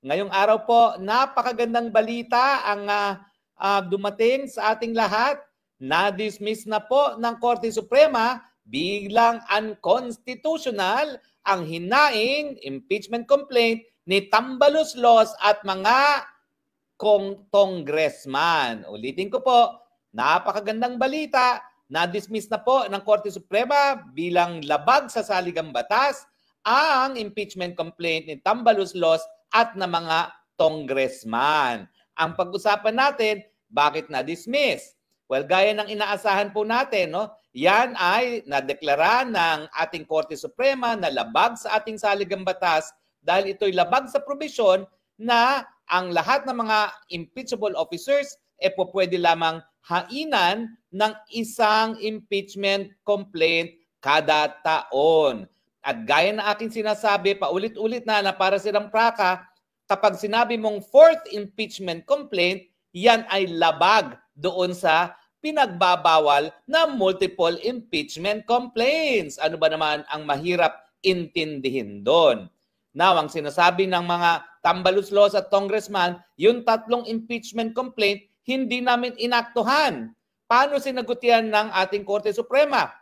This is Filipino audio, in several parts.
Ngayong araw po, napakagandang balita ang dumating sa ating lahat. Na-dismiss na po ng Korte Suprema bilang unconstitutional ang hinaing impeachment complaint ni Tambaloslos at mga congressman. Ulitin ko po, napakagandang balita. Na-dismiss na po ng Korte Suprema bilang labag sa saligang batas ang impeachment complaint ni Tambaloslos at ng mga congressman. Ang pag-usapan natin, bakit na-dismiss? Well, gaya ng inaasahan po natin, no? Yan ay nadeklara ng ating Korte Suprema na labag sa ating saligang batas dahil ito'y labag sa probisyon na ang lahat ng mga impeachable officers pwede lamang hainan ng isang impeachment complaint kada taon. At gaya na aking sinasabi, paulit-ulit na para silang praka, kapag sinabi mong fourth impeachment complaint, yan ay labag doon sa pinagbabawal na multiple impeachment complaints. Ano ba naman ang mahirap intindihin doon? Now, ang sinasabi ng mga Tambaloslos at congressman, yung tatlong impeachment complaint, hindi namin inaktuhan. Paano sinagot yan ng ating Korte Suprema?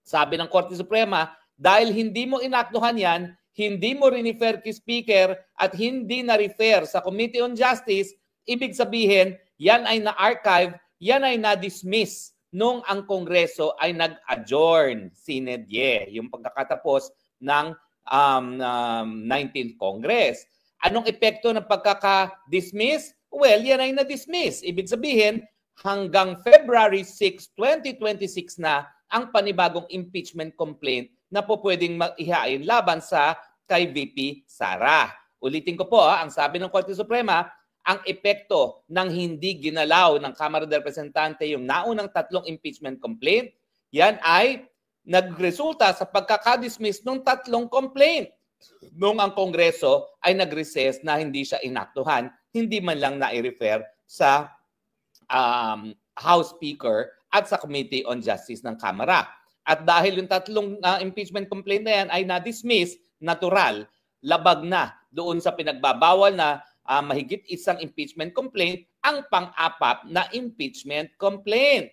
Sabi ng Korte Suprema, dahil hindi mo inaktuhan yan, hindi mo rin-refer kay Speaker at hindi na-refer sa Committee on Justice, ibig sabihin, yan ay na-archive, yan ay na-dismiss nung ang Kongreso ay nag-adjourn, sine die, yung pagkakatapos ng 19th Congress. Anong epekto ng pagkaka-dismiss? Well, yan ay na-dismiss. Ibig sabihin, hanggang February 6, 2026 na ang panibagong impeachment complaint na po pwedeng ihain laban sa kay VP Sara. Ulitin ko po, ang sabi ng Korte Suprema, ang epekto ng hindi ginalaw ng Kamara de Representante yung naunang tatlong impeachment complaint, yan ay nagresulta sa pagkakadismiss ng tatlong complaint. Nung ang Kongreso ay nag-recess na hindi siya inaktuhan, hindi man lang na-refer sa House Speaker at sa Committee on Justice ng Kamara. At dahil yung tatlong impeachment complaint na yan ay na-dismiss, natural, labag na doon sa pinagbabawal na mahigit isang impeachment complaint, ang pang-apat na impeachment complaint.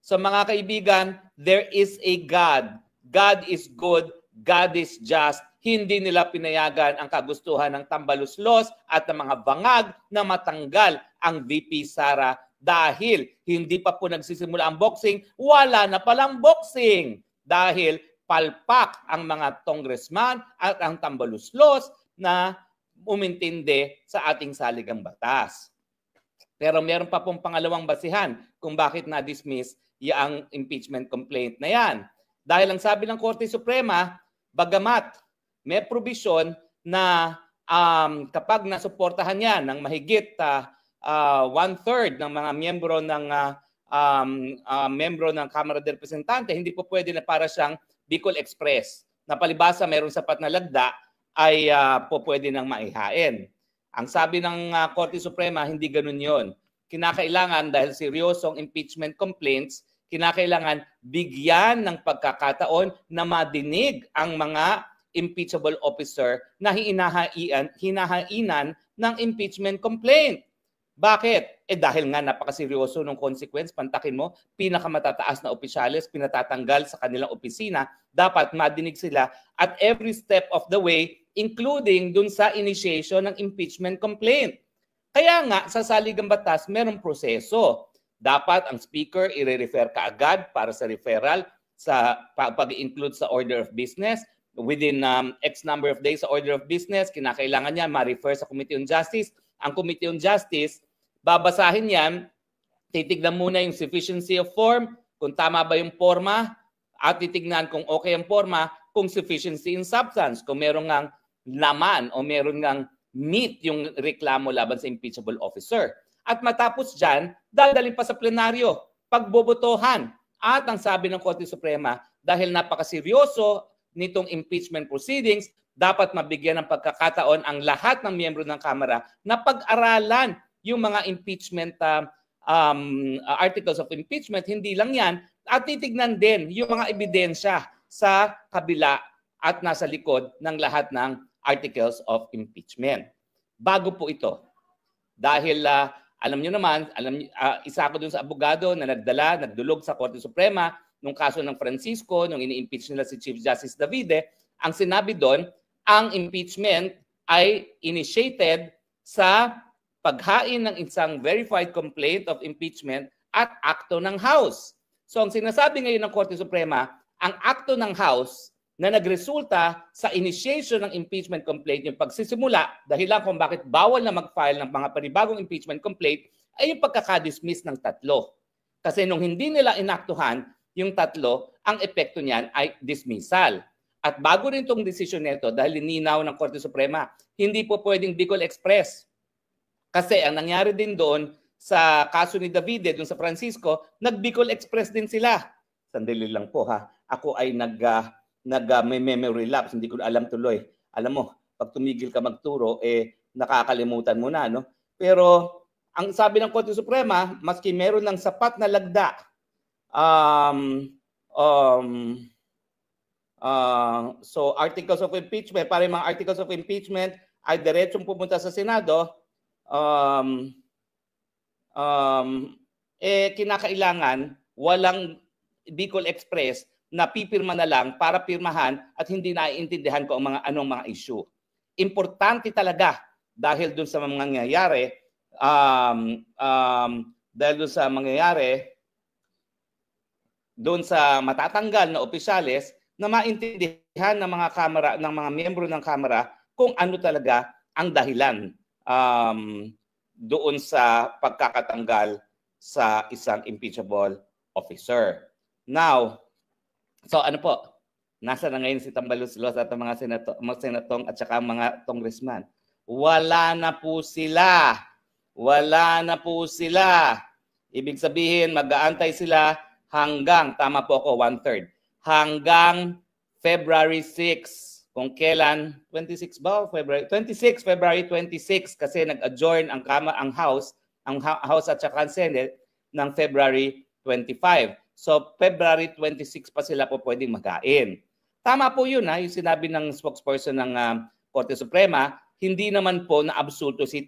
So mga kaibigan, there is a God. God is good, God is just. Hindi nila pinayagan ang kagustuhan ng Tambaloslos at ng mga bangag na matanggal ang VP Sara dahil hindi pa po nagsisimula ang boxing, wala na palang boxing dahil palpak ang mga congressman at ang Tambaloslos na umintindi sa ating saligang batas. Pero meron pa pong pangalawang basihan kung bakit na-dismiss yung impeachment complaint na yan. Dahil ang sabi ng Korte Suprema, bagamat may provision na kapag nasuportahan yan ng mahigit 1/3 ng mga miyembro ng Kamara de Representante, hindi po pwede na para siyang Bicol Express. Na palibasa mayroong sapat na lagda ay po pwede nang maihain. Ang sabi ng Korte Suprema, hindi ganun yon. Kinakailangan dahil seryosong impeachment complaints, kinakailangan bigyan ng pagkakataon na madinig ang mga impeachable officer na hinahainan ng impeachment complaint. Bakit? Dahil nga napakaseryoso ng consequence, pantakin mo, pinakamatataas na opisyales, pinatatanggal sa kanilang opisina, dapat madinig sila at every step of the way, including dun sa initiation ng impeachment complaint. Kaya nga, sa saligang batas, merong proseso. Dapat ang speaker i-refer kaagad para sa referral sa pag-include sa order of business. Within X number of days sa order of business, kinakailangan niya ma-refer sa Committee on Justice. Ang Committee on Justice, babasahin yan, titignan muna yung sufficiency of form, kung tama ba yung forma, at titignan kung okay ang forma, kung sufficiency in substance, kung meron ngang laman o meron ngang meet yung reklamo laban sa impeachable officer. At matapos dyan, dadalhin pa sa plenaryo, pagbobotohan. At ang sabi ng Korte Suprema, dahil napakaseryoso nitong impeachment proceedings, dapat mabigyan ng pagkakataon ang lahat ng miyembro ng Kamara na pag-aralan yung mga impeachment articles of impeachment. Hindi lang yan. At titignan din yung mga ebidensya sa kabila at nasa likod ng lahat ng articles of impeachment. bago po ito. Dahil alam niyo naman, isa ako dun sa abogado na nagdulog sa Korte Suprema nung kaso ng Francisco, nung ini-impeach nila si Chief Justice Davide. Ang sinabi doon, ang impeachment ay initiated sa paghain ng isang verified complaint of impeachment at akto ng House. So ang sinasabi ngayon ng Korte Suprema, ang akto ng House na nagresulta sa initiation ng impeachment complaint, yung pagsisimula, dahilan kung bakit bawal na mag-file ng mga panibagong impeachment complaint, ay yung pagkakadismiss ng 3. Kasi nung hindi nila inaktuhan yung 3, ang epekto niyan ay dismissal. At bago rin itong desisyon nito, dahil lininaw ng Korte Suprema, hindi po pwedeng Bicol Express. Kasi ang nangyari din doon sa kaso ni Davide, doon sa Francisco, nag-Bicol Express din sila. Sandali lang po ha. Ako ay may memory lapse, hindi ko alam tuloy. Alam mo, pag tumigil ka magturo, nakakalimutan mo na, no? Pero ang sabi ng Korte Suprema, maski meron ng sapat na lagda, so articles of impeachment, para yung mga articles of impeachment ay diretsong pumunta sa Senado, kinakailangan walang Bicol Express na pipirma na lang para pirmahan at hindi naiintindihan ko ang anong mga issue. Importante talaga dahil dun sa mga nangyayari, doon sa matatanggal na opisyales na maintindihan ng mga kamera, ng mga miyembro ng kamera kung ano talaga ang dahilan doon sa pagkakatanggal sa isang impeachable officer. Now, so ano po? Nasa na ngayon si Tambaloslos at ang mga senatong at saka mga congressman? Wala na po sila. Wala na po sila. Ibig sabihin, mag-aantay sila hanggang, tama po ako, 1/3, hanggang February 6. Kung kailan, 26 ba? February 26 kasi nag-adjourn ang House at saka ang Senate ng February 25. So February 26 pa sila po pwedeng magkain. Tama po yun, yung sinabi ng spokesperson ng Korte Suprema, hindi naman po na-absulto si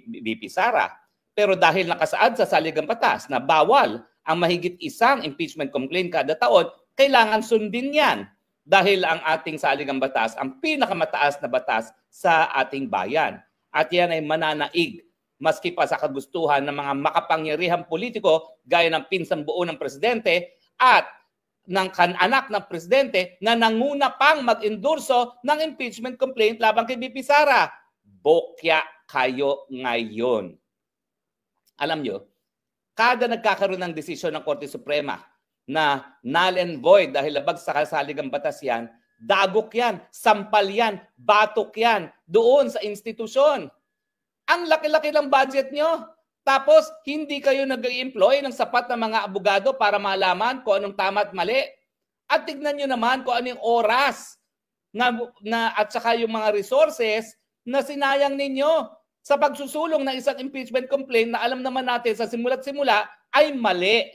VP Sara. Pero dahil nakasaad sa saligang batas na bawal ang mahigit isang impeachment complaint kada taon, kailangan sundin yan. Dahil ang ating saligang batas, ang pinakamataas na batas sa ating bayan. At yan ay mananaig, maski pa sa kagustuhan ng mga makapangyarihang politiko, gaya ng pinsang buo ng presidente at ng anak ng presidente na nanguna pang mag-endorso ng impeachment complaint laban kay VP Sara. Bokya kayo ngayon. Alam nyo, kada nagkakaroon ng desisyon ng Korte Suprema na null and void dahil labag sa kasaligang batas yan, dagok yan, sampal yan, batok yan doon sa institusyon. Ang laki-laki ng budget nyo. Tapos, hindi kayo nag-employ ng sapat na mga abogado para malaman kung anong tama at mali. At tignan nyo naman kung anong oras at saka yung mga resources na sinayang ninyo sa pagsusulong ng isang impeachment complaint na alam naman natin sa simula't simula ay mali.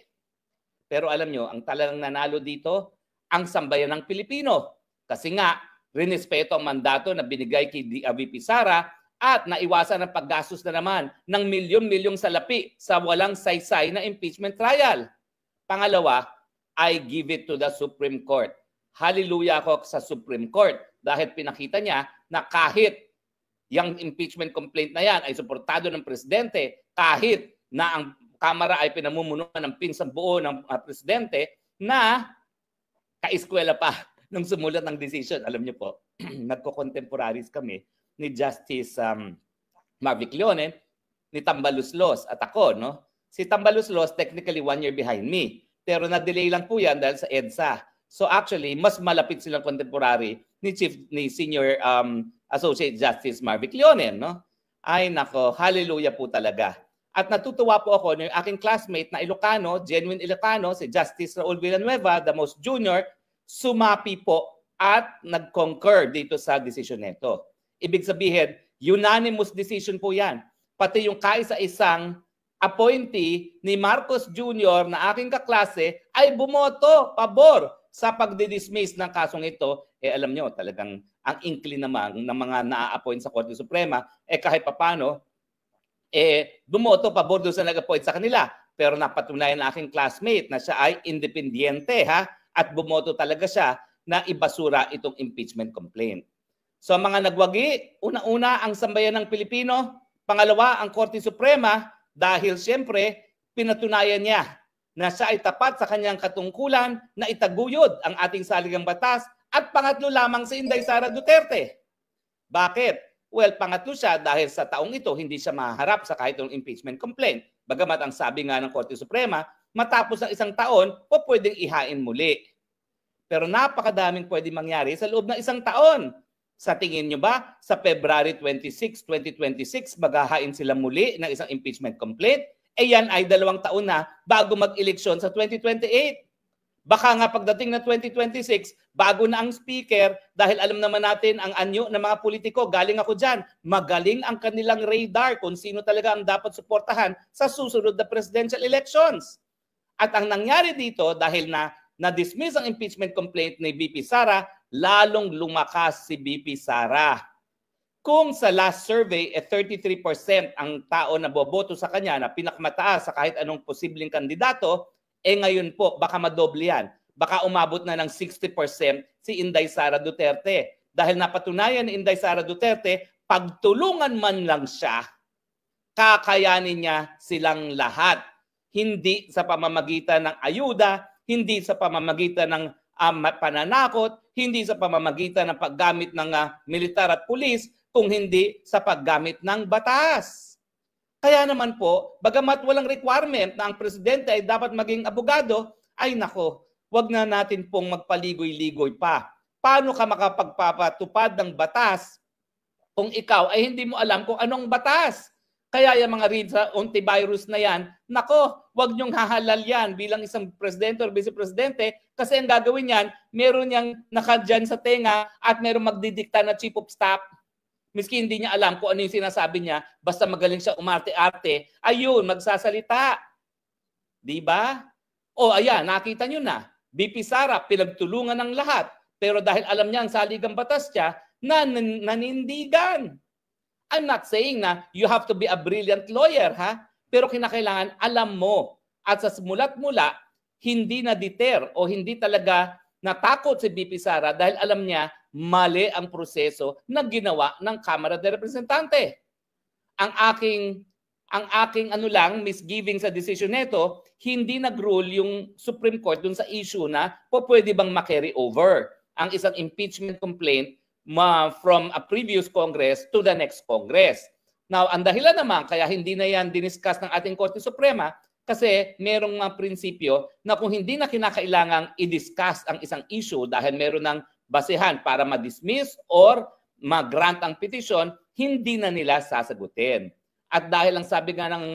Pero alam nyo, ang talagang nanalo dito, ang sambayan ng Pilipino. Kasi nga, rinespeto ang mandato na binigay kay VP Sara at naiwasan ang paggastos na naman ng milyon-milyong salapi sa walang saysay na impeachment trial. Pangalawa, I give it to the Supreme Court. Hallelujah ako sa Supreme Court dahil pinakita niya na kahit yung impeachment complaint na yan ay suportado ng presidente, kahit na ang Kamara ay pinamumunuan ng pinsang buo ng presidente na kaeskwela pa nung sumulat ng decision. Alam niyo po, nagko-contemporaries kami ni Justice Marvic Leonen, ni Tambaloslos at ako. No? Si Tambaloslos technically 1 year behind me. Pero na-delay lang po yan dahil sa EDSA. So actually, mas malapit silang contemporary ni Senior Associate Justice Marvic Leonen. No? Ay nako, hallelujah po talaga. At natutuwa po ako ng aking classmate na Ilocano, genuine Ilocano, si Justice Raul Villanueva, the most junior, sumapi po at nag-concur dito sa decision nito. Ibig sabihin, unanimous decision po yan. Pati yung kaisa-isang appointee ni Marcos Jr. na aking kaklase ay bumoto pabor sa pagdidismiss ng kasong ito. Alam nyo, talagang ang inkling naman ng mga na-appoint sa Korte Suprema, kahit papano, bumoto pabor doon sa nag-appoint sa kanila. Pero napatunayan ng aking classmate na siya ay independyente, ha? At bumoto talaga siya na ibasura itong impeachment complaint. So mga nagwagi, una-una ang sambayan ng Pilipino, pangalawa ang Korte Suprema dahil siyempre pinatunayan niya na siya ay tapat sa kanyang katungkulan na itaguyod ang ating saligang batas, at pangatlo lamang si Inday Sara Duterte. Bakit? Well, pangatlo siya dahil sa taong ito hindi siya maharap sa kahit anong impeachment complaint. Bagamat ang sabi nga ng Korte Suprema, matapos ang isang taon, pwedeng ihain muli. Pero napakadaming pwedeng mangyari sa loob ng isang taon. Sa tingin nyo ba, sa February 26, 2026, maghahain sila muli ng isang impeachment complaint? Yan ay 2 taon na bago mag-eleksyon sa 2028. Baka nga pagdating na 2026, bago na ang speaker, dahil alam naman natin ang anyo ng mga politiko, galing ako dyan, magaling ang kanilang radar kung sino talaga ang dapat suportahan sa susunod na presidential elections. At ang nangyari dito, dahil na-dismiss ang impeachment complaint ni VP Sara, lalong lumakas si VP Sara. Kung sa last survey, 33% ang tao na boboto sa kanya na pinakamataas sa kahit anong posibleng kandidato, ngayon po, baka madoble yan. Baka umabot na ng 60% si Inday Sara Duterte. Dahil napatunayan ni Inday Sara Duterte, pagtulungan man lang siya, kakayanin niya silang lahat. Hindi sa pamamagitan ng ayuda, hindi sa pamamagitan ng pananakot, hindi sa pamamagitan ng paggamit ng militar at pulis, kung hindi sa paggamit ng batas. Kaya naman po, bagamat walang requirement na ang presidente ay dapat maging abogado, ay nako, wag na natin pong magpaligoy-ligoy pa. Paano ka makapagpapatupad ng batas kung ikaw ay hindi mo alam kung anong batas? Kaya yung mga reads sa antivirus na yan, nako, wag niyong hahalal yan bilang isang presidente o vice-presidente, kasi ang gagawin yan, meron niyang nakadyan sa tenga at meron magdidikta na chief of staff. Miski hindi niya alam kung ano yung sinasabi niya, basta magaling siya umarte-arte, ayun, magsasalita. Diba? O ayan, nakita nyo na. VP Sara, pinagtulungan ng lahat. Pero dahil alam niya ang saligang batas niya, nanindigan. I'm not saying na you have to be a brilliant lawyer, ha? Pero kinakailangan alam mo. At sa simula't mula, hindi na-deter o hindi talaga natakot si VP Sara dahil alam niya mali ang proseso na ginawa ng Kamara de Representante. Ang aking misgiving sa decision nito, hindi nag-rule yung Supreme Court dun sa issue na pwede bang ma-carry over ang isang impeachment complaint from a previous Congress to the next Congress. Now, ang dahilan naman kaya hindi na yan diniscuss ng ating Korte Suprema kasi merong mga prinsipyo na kung hindi na kinakailangang i-discuss ang isang issue dahil meron ng basehan para ma-dismiss or ma-grant ang petition, hindi na nila sasagutin. At dahil ang sabi nga ng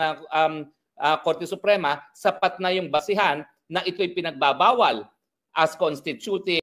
Korte Suprema, sapat na yung basehan na ito'y pinagbabawal as constituting